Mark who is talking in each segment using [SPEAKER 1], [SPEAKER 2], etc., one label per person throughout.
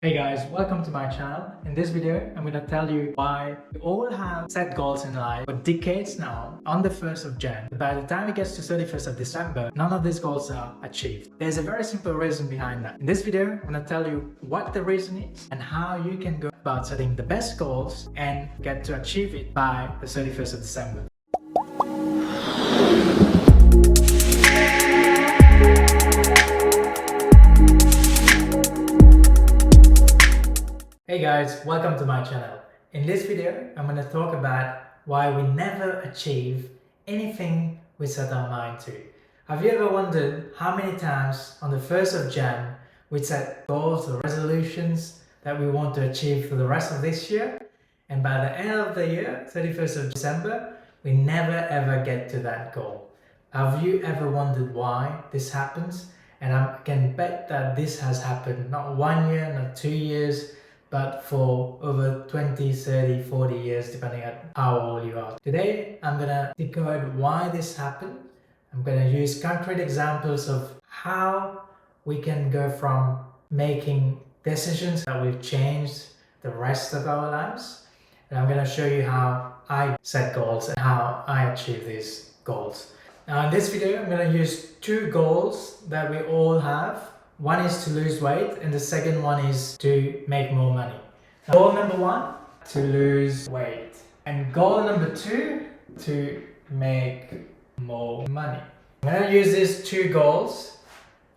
[SPEAKER 1] Hey guys, welcome to my channel. In this video, I'm going to tell you why we all have set goals in life for decades now on the 1st of Jan. By the time it gets to 31st of December, none of these goals are achieved. There's a very simple reason behind that. In this video, I'm going to tell you what the reason is and how you can go about setting the best goals and get to achieve it by the 31st of December. Hey guys, welcome to my channel. In this video, I'm going to talk about why we never achieve anything we set our mind to. Have you ever wondered how many times on the 1st of Jan we set goals or resolutions that we want to achieve for the rest of this year, and by the end of the year, 31st of December, we never ever get to that goal? Have you ever wondered why this happens? And I can bet that this has happened not 1 year, not 2 years, but for over 20, 30, 40 years, depending on how old you are. Today, I'm gonna decode why this happened. I'm gonna use concrete examples of how we can go from making decisions that will change the rest of our lives. And I'm gonna show you how I set goals and how I achieve these goals. Now in this video, I'm gonna use two goals that we all have. One is to lose weight and the second one is to make more money. Goal number one, to lose weight. And goal number two, to make more money. I'm going to use these two goals.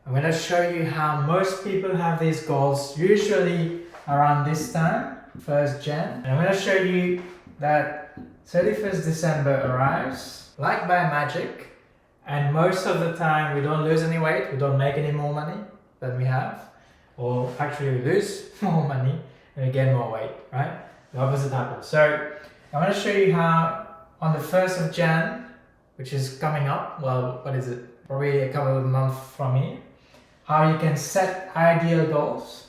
[SPEAKER 1] I'm going to show you how most people have these goals, usually around this time, 1st Jan. And I'm going to show you that 31st December arrives like by magic, and most of the time we don't lose any weight, we don't make any more money that we have, or actually we lose more money and we gain more weight, right? The opposite happens. So I want to show you how on the 1st of Jan, which is coming up, well, what is it? Probably a couple of months from here, how you can set ideal goals.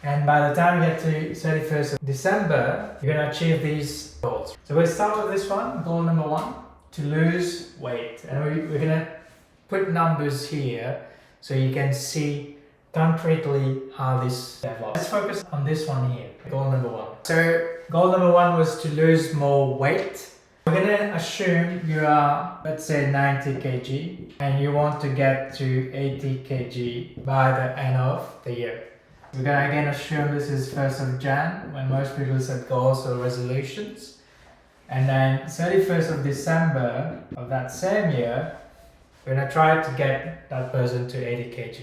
[SPEAKER 1] And by the time you get to 31st of December, you're going to achieve these goals. So we'll start with this one, goal number one, to lose weight. And we're going to put numbers here so you can see concretely how this develops. Let's focus on this one here, goal number one. So goal number one was to lose more weight. We're going to assume you are, let's say 90 kg and you want to get to 80 kg by the end of the year. We're going to again assume this is 1st of Jan when most people set goals or resolutions. And then 31st of December of that same year, we're going to try to get that person to 80 kg.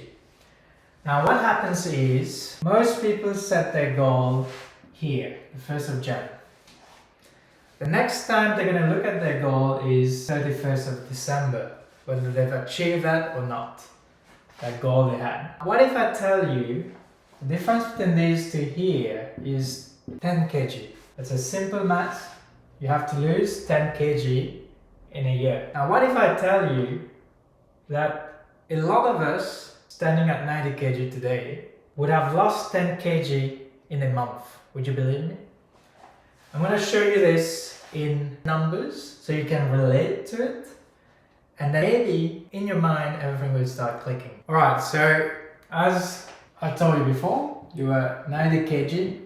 [SPEAKER 1] Now what happens is, most people set their goal here, the 1st of Jan. The next time they're going to look at their goal is 31st of December, whether they've achieved that or not, that goal they had. What if I tell you the difference between these two here is 10 kg? That's a simple math. You have to lose 10 kg in a year. Now what if I tell you that a lot of us standing at 90 kg today would have lost 10 kg in a month? Would you believe me? I'm going to show you this in numbers so you can relate to it, and then maybe in your mind everything will start clicking. Alright, so as I told you before, you were 90 kg,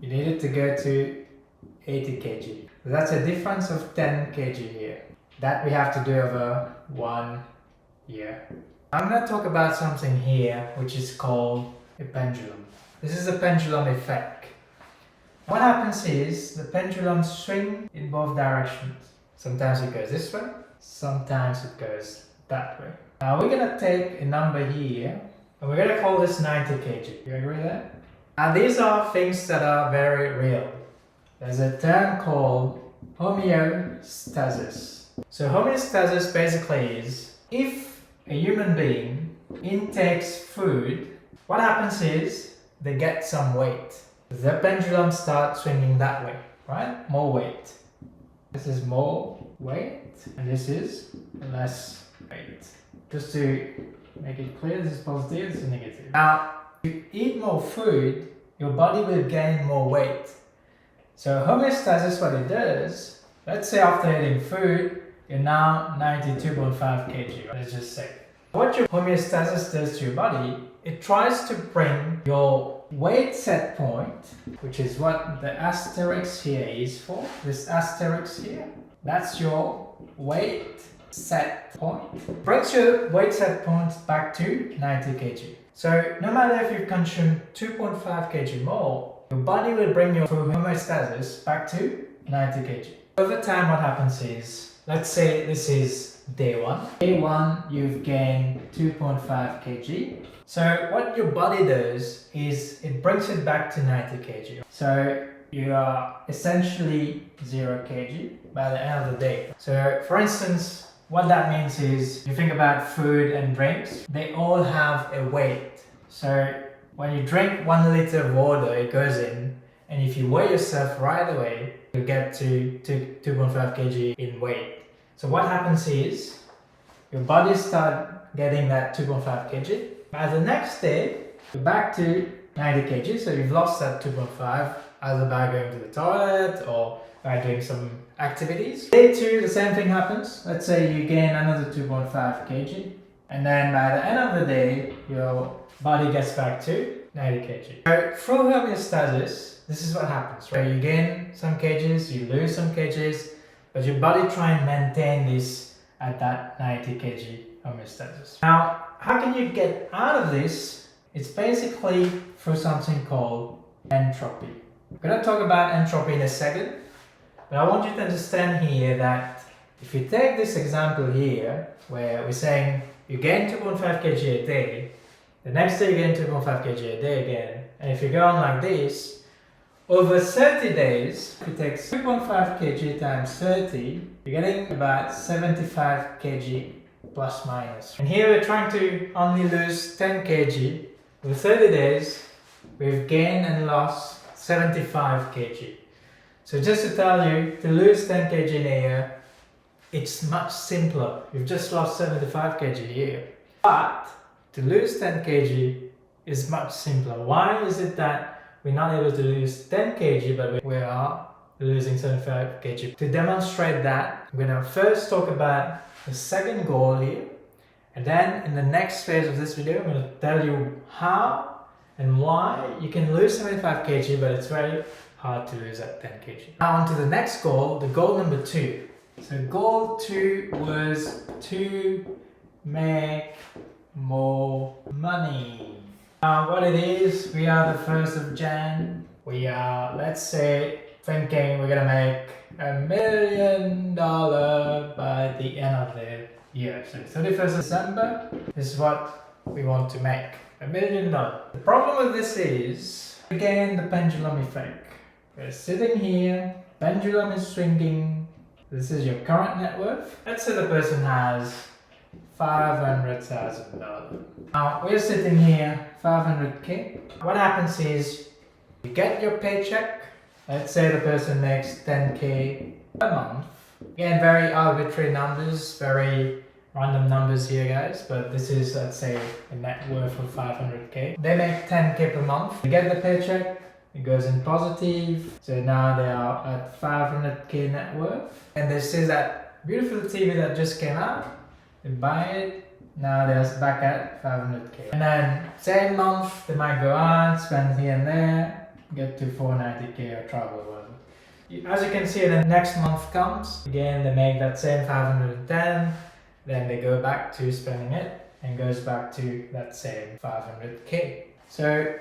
[SPEAKER 1] you needed to go to 80 kg. So that's a difference of 10 kg here. That we have to do over 1 year. I'm going to talk about something here which is called a pendulum. This is the pendulum effect. What happens is the pendulum swings in both directions. Sometimes it goes this way, sometimes it goes that way. Now we're going to take a number here and we're going to call this 90 kg. You agree with that? Now these are things that are very real. There's a term called homeostasis. So homeostasis basically is, if a human being intakes food, what happens is they get some weight. The pendulum starts swinging that way, right? More weight. This is more weight and this is less weight. Just to make it clear, this is positive, this is negative. Now, if you eat more food, your body will gain more weight. So homeostasis, what it does, let's say after eating food, you're now 92.5 kg, let's just say. What your homeostasis does to your body, it tries to bring your weight set point, which is what the asterisk here is for, this asterisk here, that's your weight set point. Brings your weight set point back to 90 kg. So no matter if you consume 2.5 kg more, your body will bring your homeostasis back to 90 kg. Over time, what happens is, let's say this is day one. Day one, you've gained 2.5 kg. So what your body does is it brings it back to 90 kg. So you are essentially 0 kg by the end of the day. So for instance, what that means is you think about food and drinks, they all have a weight. So when you drink 1 liter of water, it goes in, and if you weigh yourself right away, you get to 2.5 kg in weight. So what happens is your body starts getting that 2.5 kg. By the next day, you're back to 90 kg, so you've lost that 2.5 either by going to the toilet or by doing some activities. Day 2, the same thing happens. Let's say you gain another 2.5 kg, and then by the end of the day, your body gets back to 90 kg. So through homeostasis, this is what happens, right? You gain some kgs, you lose some kgs, but your body try and maintain this at that 90 kg homeostasis. Now, how can you get out of this? It's basically through something called entropy. I'm going to talk about entropy in a second, but I want you to understand here that if you take this example here, where we're saying you gain 2.5 kg a day, the next day you gain 2.5 kg a day again, and if you go on like this, over 30 days, if you take 2.5 kg times 30, you're getting about 75 kg plus minus. And here we're trying to only lose 10 kg. With 30 days, we've gained and lost 75 kg. So just to tell you, to lose 10 kg in a year, it's much simpler. You've just lost 75 kg a year. But to lose 10 kg is much simpler. Why is it that we're not able to lose 10 kg, but we are losing 75 kg? To demonstrate that, I'm going to first talk about the second goal here, and then in the next phase of this video, I'm going to tell you how and why you can lose 75 kg, but it's very hard to lose at 10 kg. Now on to the next goal, the goal number 2. So goal 2 was to make more money. Now what it is, we are the 1st of Jan. We are, let's say, thinking we're gonna make $1 million by the end of the year. So 31st of December is what we want to make, $1 million. The problem with this is, again, the pendulum effect. We're sitting here, pendulum is swinging. This is your current net worth. Let's say the person has $500,000. Now we're sitting here, 500k. What happens is you get your paycheck. Let's say the person makes 10k a month. Again, very arbitrary numbers, very random numbers here, guys, but this is, let's say, a net worth of 500k. They make 10k per month. They get the paycheck, it goes in positive. So now they are at 500k net worth. And they see that beautiful TV that just came out. They buy it. Now they're back at 500k. And then same month, they might go out, spend here and there, get to 490k or travel or whatever. As you can see, the next month comes. Again, they make that same 510. Then they go back to spending it and goes back to that same 500k. So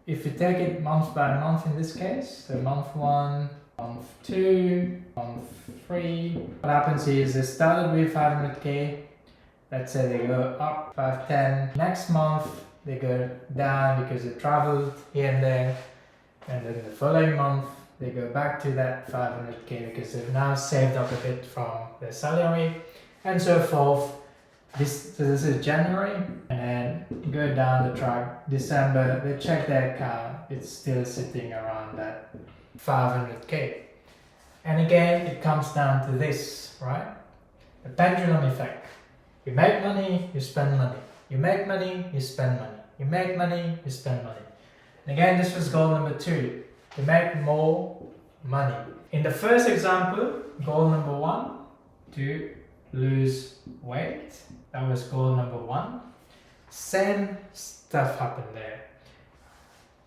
[SPEAKER 1] if you take it month by month in this case, so month 1, month 2, month 3, what happens is they started with 500k. Let's say they go up 510. Next month they go down because they traveled here and there, and then the following month they go back to that 500k because they've now saved up a bit from their salary, and so forth. This is January, and then go down the track. December, they check their account, it's still sitting around that 500k. And again, it comes down to this, right? The pendulum effect. You make money, you spend money. You make money, you spend money. You make money, you spend money. And again, this was goal number 2, to make more money. In the first example, goal number 1, to lose weight. That was goal number 1. Same stuff happened there.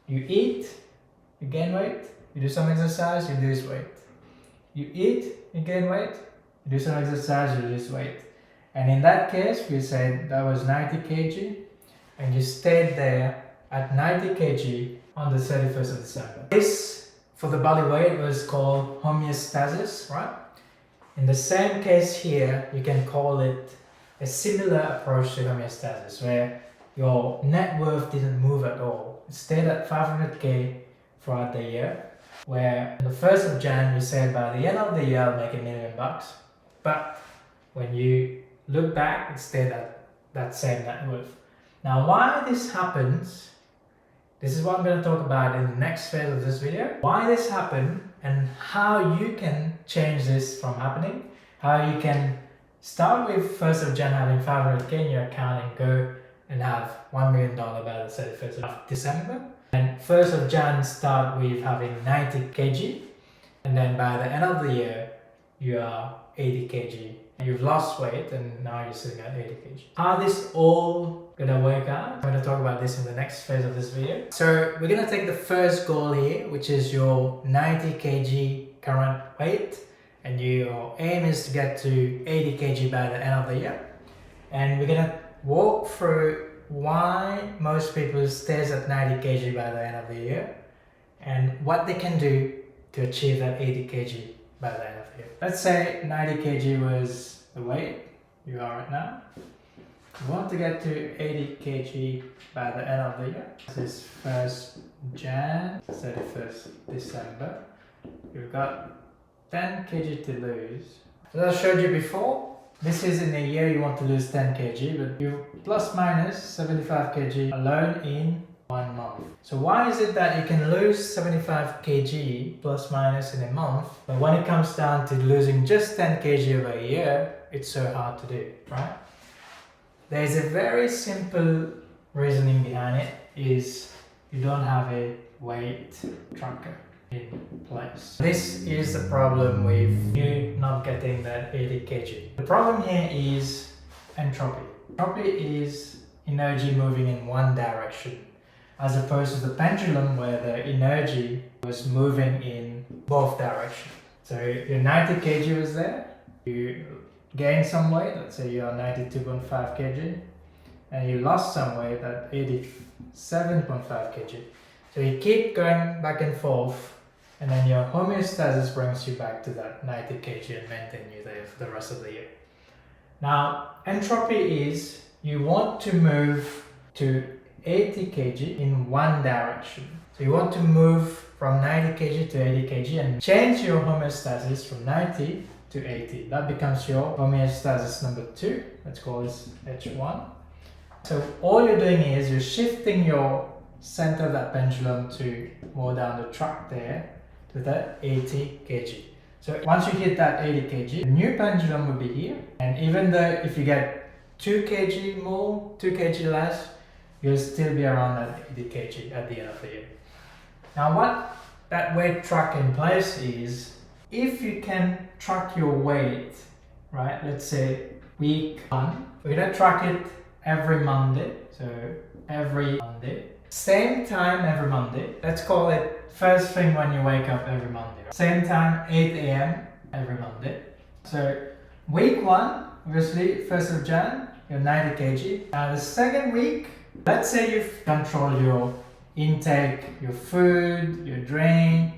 [SPEAKER 1] You eat, you gain weight. You do some exercise, you lose weight. You eat, you gain weight. You do some exercise, you lose weight. And in that case, we said that was 90 kg, and you stayed there at 90 kg on the 31st of December. This, for the body weight, was called homeostasis, right? In the same case here, you can call it a similar approach to homeostasis, where your net worth didn't move at all. It stayed at 500k throughout the year, where on the 1st of Jan, you said by the end of the year, I'll make $1 million. But when you look back, it stayed at that same net worth. Now, why this happens, this is what I'm going to talk about in the next phase of this video. Why this happened and how you can change this from happening. How you can start with 1st of Jan having 500k in your account and go and have $1 million by the 31st of December. And 1st of Jan start with having 90 kg. And then by the end of the year, you are 80 kg. You've lost weight and now you're sitting at 80 kg. How this all gonna work out, I'm gonna talk about this in the next phase of this video. So we're gonna take the first goal here, which is your 90 kg current weight, and your aim is to get to 80 kg by the end of the year. And we're gonna walk through why most people stays at 90 kg by the end of the year and what they can do to achieve that 80 kg by the end of the year. Let's say 90 kg was the weight you are right now. You want to get to 80 kg by the end of the year. This is 1st Jan, 31st December. You've got 10 kg to lose. As I showed you before, this is in a year you want to lose 10 kg, but you plus minus 75 kg alone in 1 month. So why is it that you can lose 75 kg plus minus in a month, but when it comes down to losing just 10 kg over a year, it's so hard to do, right? There's a very simple reasoning behind it, is you don't have a weight tracker in place. This is the problem with you not getting that 80 kg. The problem here is entropy. Entropy is energy moving in one direction, as opposed to the pendulum where the energy was moving in both directions. So your 90 kg was there, you gained some weight, let's say you're 92.5 kg, and you lost some weight at 87.5 kg. So you keep going back and forth, and then your homeostasis brings you back to that 90 kg and maintain you there for the rest of the year. Now, entropy is you want to move to 80 kg in one direction. So you want to move from 90 kg to 80 kg and change your homeostasis from 90 to 80. That becomes your homeostasis number 2. Let's call this H1. So all you're doing is you're shifting your center of that pendulum to more down the track there to that 80 kg. So once you hit that 80 kg, the new pendulum will be here. And even though if you get 2 kg more, 2 kg less, you'll still be around that 80 kg at the end of the year. Now what that weight track in place is, if you can track your weight, right? Let's say week 1, we're gonna track it every Monday. So every Monday, same time every Monday. Let's call it first thing when you wake up every Monday. Same time, 8 a.m. every Monday. So week 1, obviously 1st of Jan, you're 90 kg. Now the second week, let's say you've controlled your intake, your food, your drink,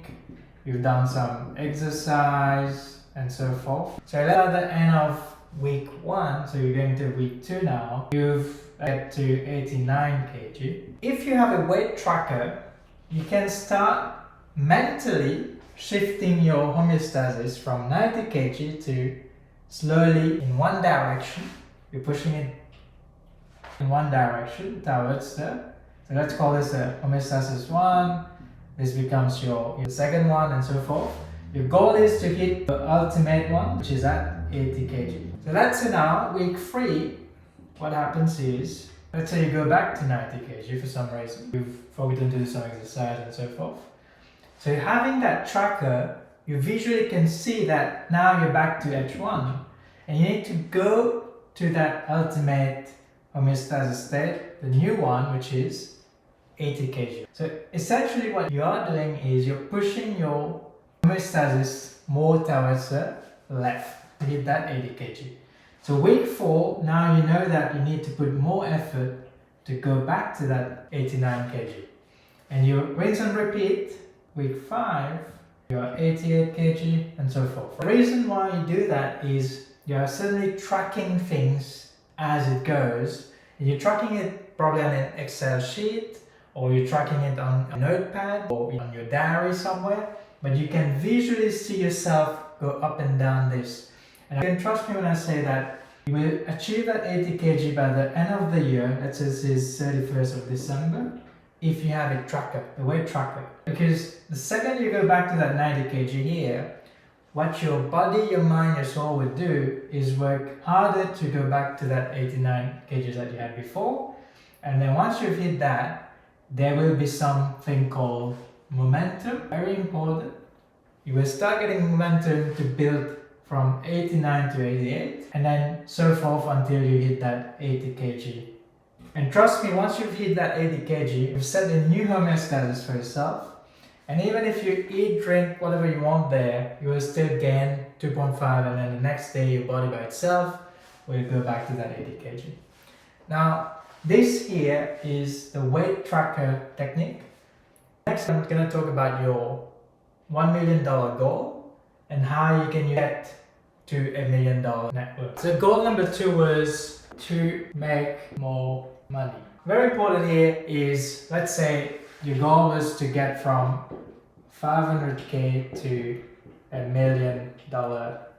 [SPEAKER 1] you've done some exercise and so forth. So at the end of week 1, so you're going to week 2 now, you've get to 89 kg. If you have a weight tracker, you can start mentally shifting your homeostasis from 90 kg to slowly in one direction. You're pushing it in one direction towards the, so let's call this the homeostasis 1. This becomes your second one and so forth. Your goal is to hit the ultimate one, which is at 80 kg. So let's say now, week 3, what happens is, let's say you go back to 90 kg for some reason. You've forgotten to do some exercise and so forth. So having that tracker, you visually can see that now you're back to H1. And you need to go to that ultimate homeostasis state, the new one, which is 80 kg. So essentially what you are doing is you're pushing your homeostasis more towards the left to hit that 80 kg. So week 4, now you know that you need to put more effort to go back to that 89 kg. And you rinse and repeat. Week 5, you're 88 kg and so forth. The reason why you do that is you're suddenly tracking things as it goes. And you're tracking it probably on an Excel sheet, or you're tracking it on a notepad or on your diary somewhere, but you can visually see yourself go up and down this. And you can trust me when I say that you will achieve that 80 kg by the end of the year. Let's say this is 31st of December, if you have a tracker, a weight tracker. Because the second you go back to that 90 kg here, what your body, your mind, your soul will do is work harder to go back to that 89 kg that you had before. And then once you've hit that, there will be something called momentum, very important. You will start getting momentum to build from 89 to 88, and then so forth until you hit that 80 kg. And trust me, once you've hit that 80 kg, you've set a new homeostasis for yourself. And even if you eat, drink, whatever you want there, you will still gain 2.5, and then the next day your body by itself will go back to that 80 kg. Now, this here is the weight tracker technique. Next, I'm going to talk about your $1 million goal and how you can get to $1 million net worth. So goal number 2 was to make more money. Very important here is, let's say your goal was to get from 500k to $1 million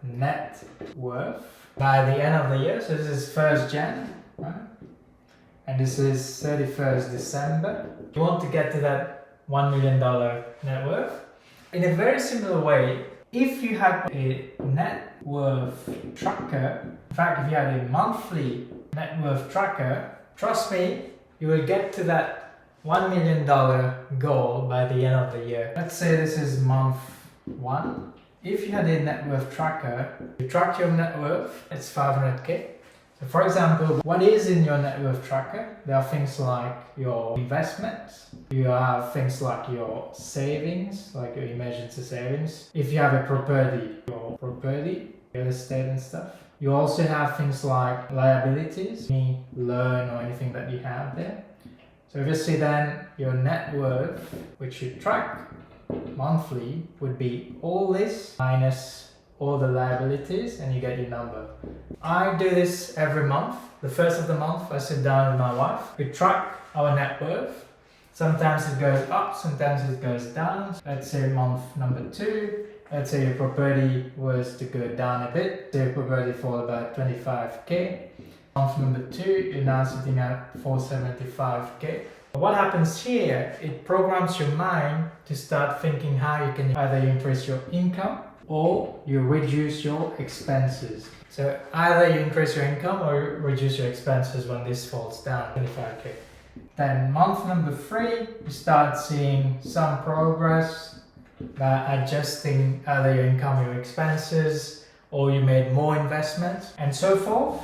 [SPEAKER 1] net worth by the end of the year. So this is 1st Jan, right? And this is 31st December. You want to get to that $1 million net worth. In a very similar way, if you had a net worth tracker, in fact, if you had a monthly net worth tracker, trust me, you will get to that $1 million goal by the end of the year. Let's say this is month 1. If you had a net worth tracker, you track your net worth, it's 500k. So for example, what is in your net worth tracker? There are things like your investments. You have things like your savings, like your emergency savings. If you have a property, your property, real estate and stuff. You also have things like liabilities, any loan or anything that you have there. So obviously then your net worth, which you track monthly, would be all this minus all the liabilities, and you get your number. I do this every month. The first of the month I sit down with my wife. We track our net worth. Sometimes it goes up, sometimes it goes down. Let's say month number 2, let's say your property was to go down a bit. Say your property fall about 25k. Month number 2, you're now sitting at 475k. What happens here, it programs your mind to start thinking how you can either increase your income or you reduce your expenses. So either you increase your income or reduce your expenses when this falls down 25k. Then month number 3, you start seeing some progress by adjusting either your income or your expenses, or you made more investments and so forth.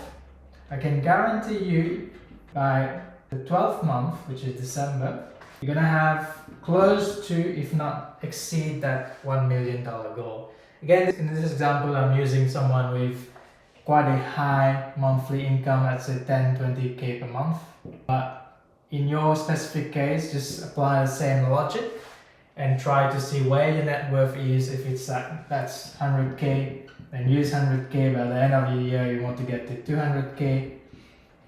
[SPEAKER 1] I can guarantee you by the 12th month, which is December, you're gonna have close to, if not exceed, that $1 million goal. Again, in this example, I'm using someone with quite a high monthly income, let's say 10-20k per month. But in your specific case, just apply the same logic and try to see where your net worth is. If it's that's 100k, then use 100k. By the end of the year, you want to get to 200k.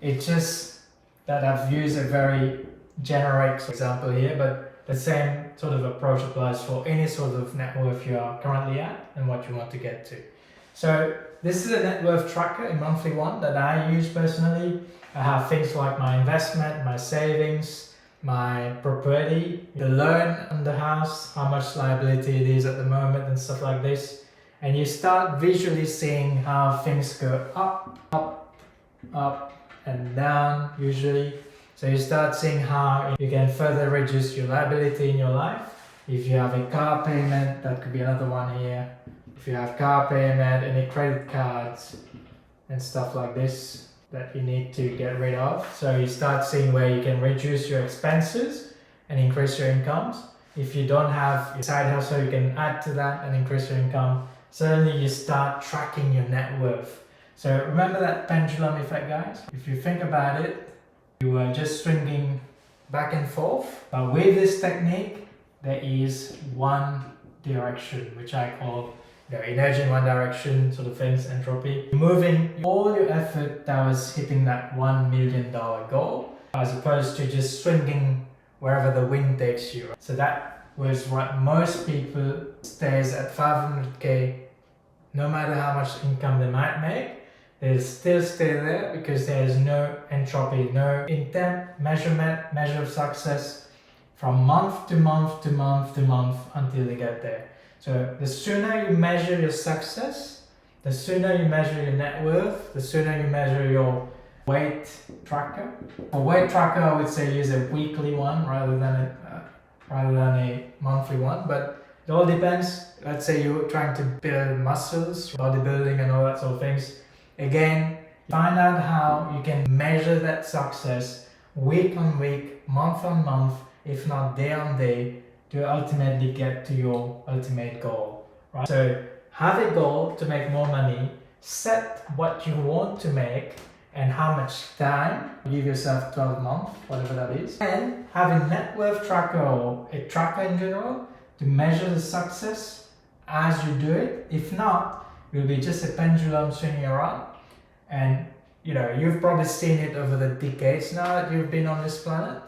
[SPEAKER 1] It's just that I've used a very generic example here, but the same sort of approach applies for any sort of net worth you are currently at and what you want to get to. So this is a net worth tracker, a monthly one that I use personally. I have things like my investment, my savings, my property, the loan on the house, how much liability it is at the moment and stuff like this. And you start visually seeing how things go up, up, up and down usually. So you start seeing how you can further reduce your liability in your life. If you have a car payment, that could be another one here. If you have car payment, any credit cards and stuff like this that you need to get rid of. So you start seeing where you can reduce your expenses and increase your incomes. If you don't have a side hustle, you can add to that and increase your income. Suddenly you start tracking your net worth. So remember that pendulum effect, guys? If you think about it, you are just swinging back and forth. But with this technique, there is one direction, which I call energy in one direction, sort of things, entropy. Moving all your effort that was hitting that $1 million goal, as opposed to just swinging wherever the wind takes you. So that was what most people stays at 500k, no matter how much income they might make, they'll still stay there because there is no entropy, no intent, measure of success from month to month to month to month until they get there. So the sooner you measure your success, the sooner you measure your net worth, the sooner you measure your weight tracker. For weight tracker, I would say use a weekly one rather than a monthly one, but it all depends. Let's say you're trying to build muscles, bodybuilding and all that sort of things. Again, find out how you can measure that success week on week, month on month, if not day on day, to ultimately get to your ultimate goal, right? So have a goal to make more money, set what you want to make and how much time, give yourself 12 months, whatever that is, and have a net worth tracker or a tracker in general to measure the success as you do it. If not, it will be just a pendulum swinging around. And you've probably seen it over the decades now that you've been on this planet.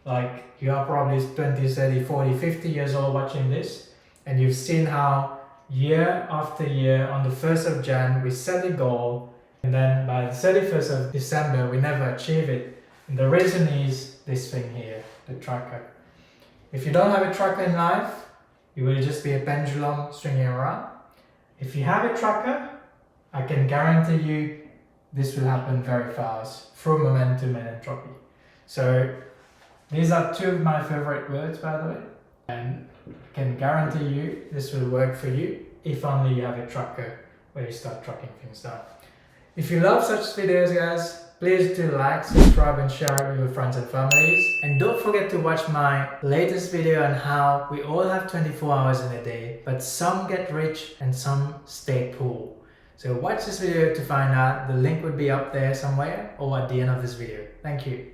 [SPEAKER 1] Like you are probably 20, 30, 40, 50 years old watching this, and you've seen how year after year on the 1st of Jan we set a goal, and then by the 31st of December we never achieve it. And the reason is this thing here, the tracker. If you don't have a tracker in life, you will just be a pendulum swinging around. If you have a tracker, I can guarantee you this will happen very fast through momentum and entropy. So these are two of my favorite words, by the way, and I can guarantee you this will work for you if only you have a tracker where you start tracking things down. If you love such videos, guys, please do like, subscribe and share it with your friends and families. And don't forget to watch my latest video on how we all have 24 hours in a day, but some get rich and some stay poor. So watch this video to find out. The link would be up there somewhere or at the end of this video. Thank you.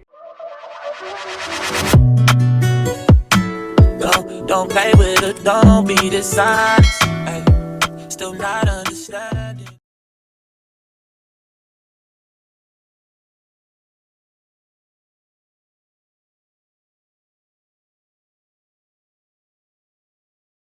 [SPEAKER 2] Don't play with it, don't be dishonest. Ay, still not understanding.